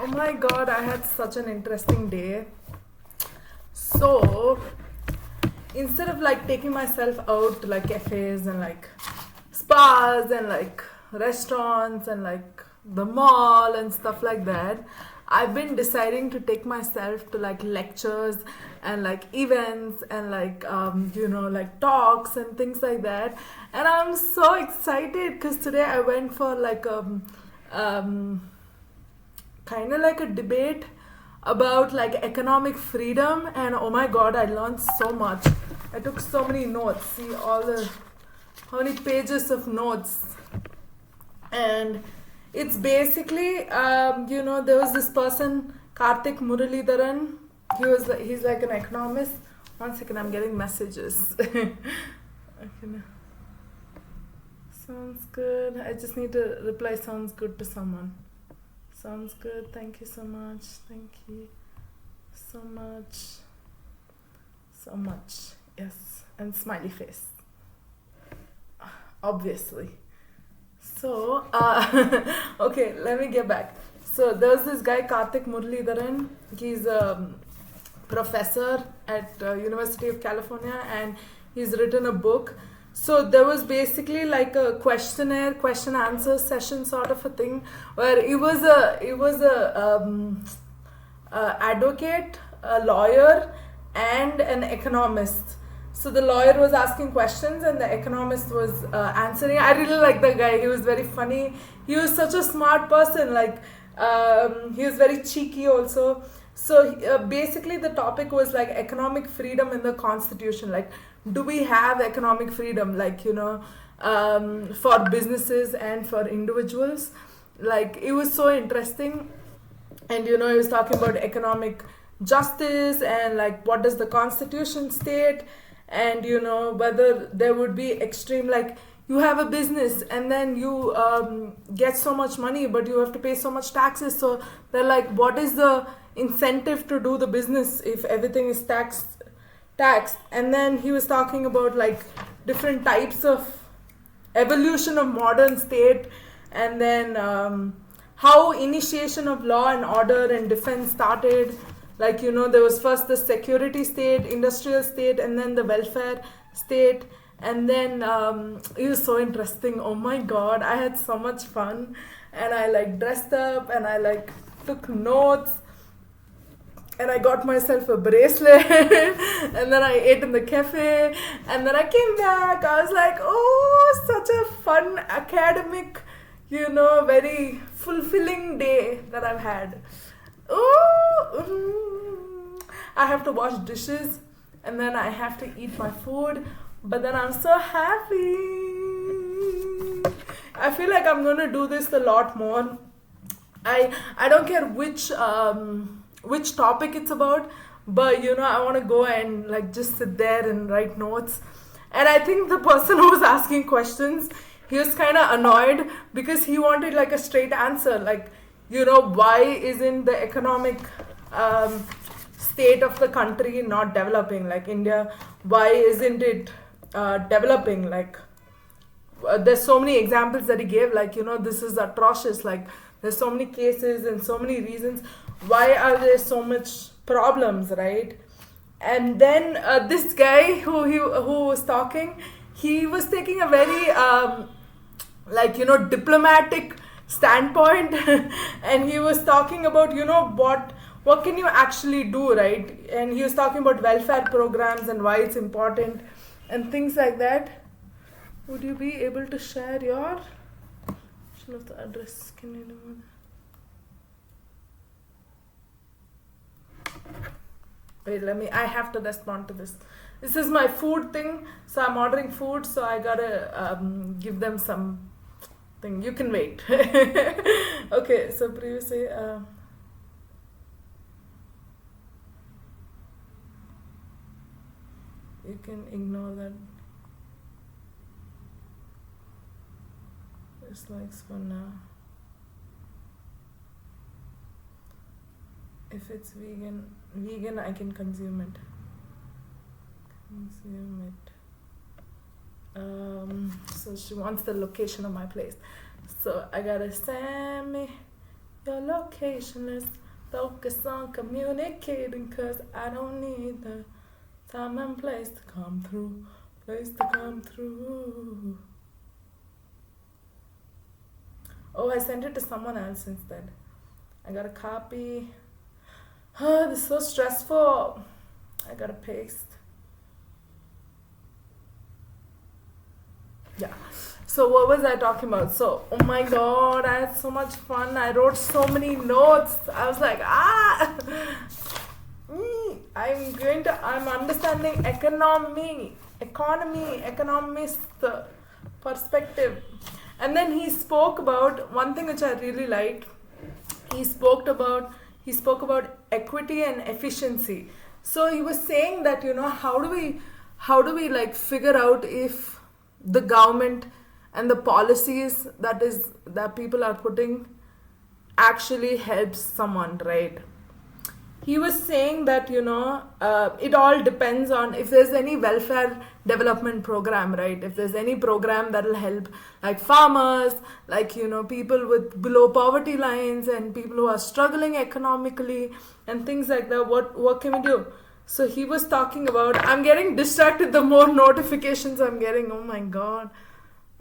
Oh my god, I had such an interesting day. So, instead of like taking myself out to like cafes and like spas and like restaurants and like the mall and stuff like that, I've been deciding to take myself to like lectures and like events and like like talks and things like that. And I'm so excited because today I went for like um kind of like a debate about like economic freedom, and oh my god, I learned so much. I took so many notes. See all the how many pages of notes. And it's basically there was this person, Karthik Muralidharan. He's like an economist. One second, I'm getting messages. Okay, sounds good. I just need to reply sounds good to someone. Sounds good. Thank you so much. Thank you so much. So much. Yes. And smiley face. Obviously. So, okay, let me get back. So, there's this guy, Karthik Muralidharan. He's a professor at University of California, and he's written a book. So there was basically like a questionnaire, question answer session sort of a thing, where he was a advocate, a lawyer, and an economist. So the lawyer was asking questions and the economist was answering. I really like the guy. He was very funny. He was such a smart person. Like he was very cheeky also. So basically the topic was like economic freedom in the constitution. Like, do we have economic freedom, like for businesses and for individuals? Like, it was so interesting. And he was talking about economic justice and like what does the constitution state, and whether there would be extreme, like you have a business and then you get so much money but you have to pay so much taxes. So they're like, what is the incentive to do the business if everything is taxed? And then he was talking about like different types of evolution of modern state, and then how initiation of law and order and defense started. Like there was first the security state, industrial state, and then the welfare state. And then it was so interesting. Oh my god, I had so much fun, and I like dressed up and I like took notes. And I got myself a bracelet and then I ate in the cafe, and then I came back. I was like, oh, such a fun academic, very fulfilling day that I've had. Oh, I have to wash dishes and then I have to eat my food, but then I'm so happy. I feel like I'm going to do this a lot more. I don't care which topic it's about, but I want to go and like just sit there and write notes. And I think the person who was asking questions, he was kind of annoyed because he wanted like a straight answer, like why isn't the economic state of the country not developing, like India? Why isn't it developing? Like there's so many examples that he gave, like this is atrocious, like there's so many cases and so many reasons. Why are there so much problems, right? And then this guy who was talking, he was taking a very diplomatic standpoint and he was talking about what can you actually do, right? And he was talking about welfare programs and why it's important and things like that. Would you be able to share your of the address? Can you do that? Wait, I have to respond to this. This is my food thing, so I'm ordering food, so I gotta give them some thing. You can wait. Okay, so previously you can ignore that. Dislikes for now. If it's vegan I can consume it. So she wants the location of my place. So I gotta Sammy Your location is focus on communicating, cause I don't need the time and place to come through. Place to come through. Oh, I sent it to someone else instead. I gotta copy. Oh, this is so stressful. I gotta paste. Yeah. So what was I talking about? So, oh my god, I had so much fun. I wrote so many notes. I was like, I'm understanding economist perspective. And then he spoke about one thing which I really liked. He spoke about equity and efficiency. So he was saying that, how do we like figure out if the government and the policies that people are putting actually helps someone, right? He was saying that it all depends on if there's any welfare development program, right? If there's any program that will help like farmers, like people with below poverty lines and people who are struggling economically and things like that, what can we do? So he was talking about, I'm getting distracted the more notifications I'm getting. Oh my god,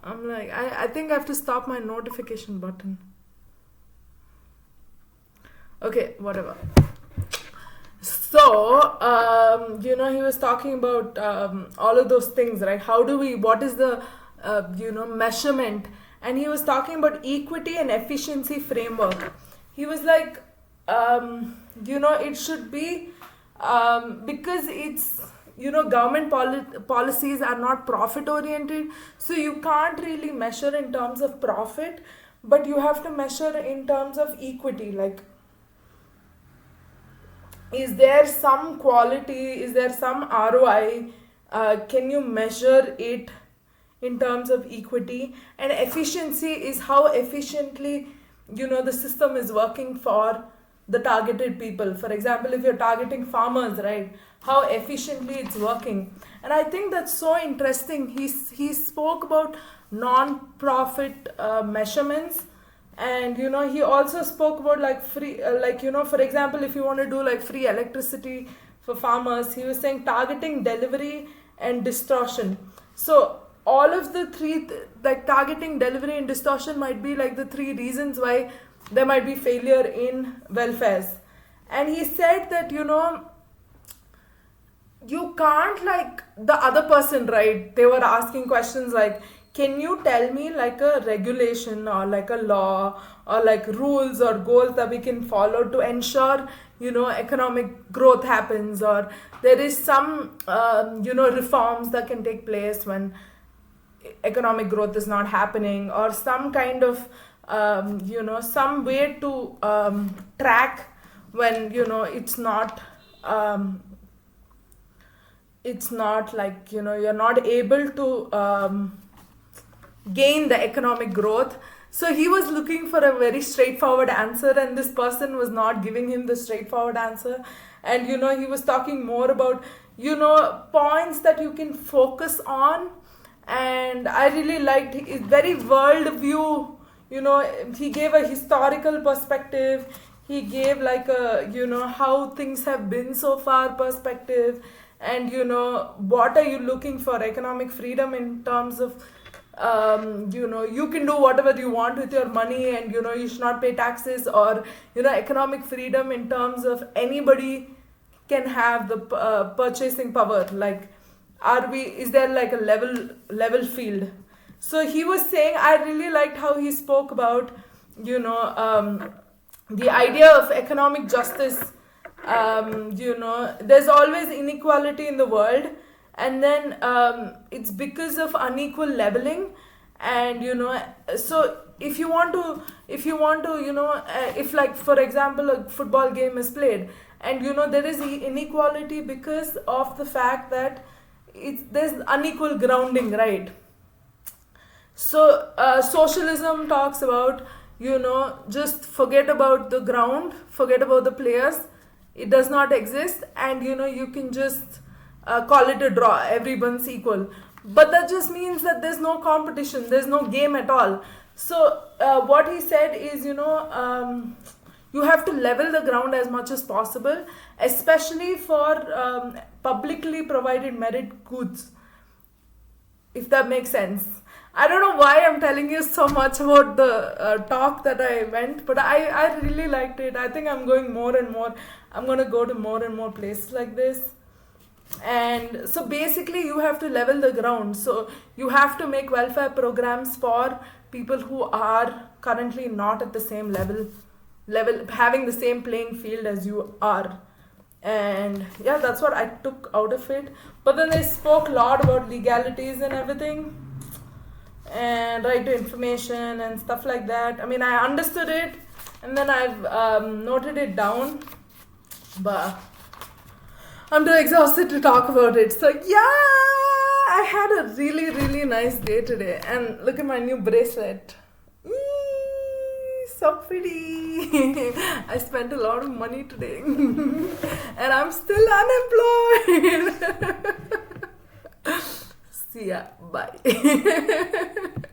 I'm like, I think I have to stop my notification button. Okay, whatever. So, he was talking about all of those things, right? What is the, measurement? And he was talking about equity and efficiency framework. He was like, it should be, because it's, government policies are not profit oriented. So you can't really measure in terms of profit, but you have to measure in terms of equity. Like, is there some quality, is there some ROI, can you measure it in terms of equity? And efficiency is how efficiently the system is working for the targeted people. For example, if you're targeting farmers, right, how efficiently it's working. And I think that's so interesting. He spoke about non-profit measurements. And he also spoke about like free, for example, if you want to do like free electricity for farmers, he was saying targeting, delivery, and distortion. So all of the three, like targeting, delivery, and distortion might be like the three reasons why there might be failure in welfares. And he said that you can't, like the other person, right, they were asking questions like, can you tell me like a regulation or like a law or like rules or goals that we can follow to ensure economic growth happens, or there is some reforms that can take place when economic growth is not happening, or some kind of some way to track when it's not like you're not able to gain the economic growth. So he was looking for a very straightforward answer, and this person was not giving him the straightforward answer. And he was talking more about points that you can focus on. And I really liked his very world view. He gave a historical perspective, he gave like a how things have been so far perspective, and what are you looking for economic freedom in terms of you can do whatever you want with your money, and you should not pay taxes, or economic freedom in terms of anybody can have the purchasing power. Like, is there like a level field? So he was saying, I really liked how he spoke about the idea of economic justice. There's always inequality in the world, and then it's because of unequal leveling. And so if you want to if like for example a football game is played, and there is inequality because of the fact that there's unequal grounding, right? So socialism talks about just forget about the ground, forget about the players, it does not exist, and you can just call it a draw, everyone's equal. But that just means that there's no competition, there's no game at all. So what he said is you have to level the ground as much as possible, especially for publicly provided merit goods, if that makes sense. I don't know why I'm telling you so much about the talk that I went, but I really liked it. I think I'm going more and more. I'm going to go to more and more places like this. And so basically, you have to level the ground. So you have to make welfare programs for people who are currently not at the same level, having the same playing field as you are. And yeah, that's what I took out of it. But then they spoke a lot about legalities and everything, and right to information and stuff like that. I mean, I understood it, and then I've noted it down, but I'm too exhausted to talk about it. So yeah, I had a really, really nice day today, and look at my new bracelet. So pretty. I spent a lot of money today, and I'm still unemployed. See ya. Bye.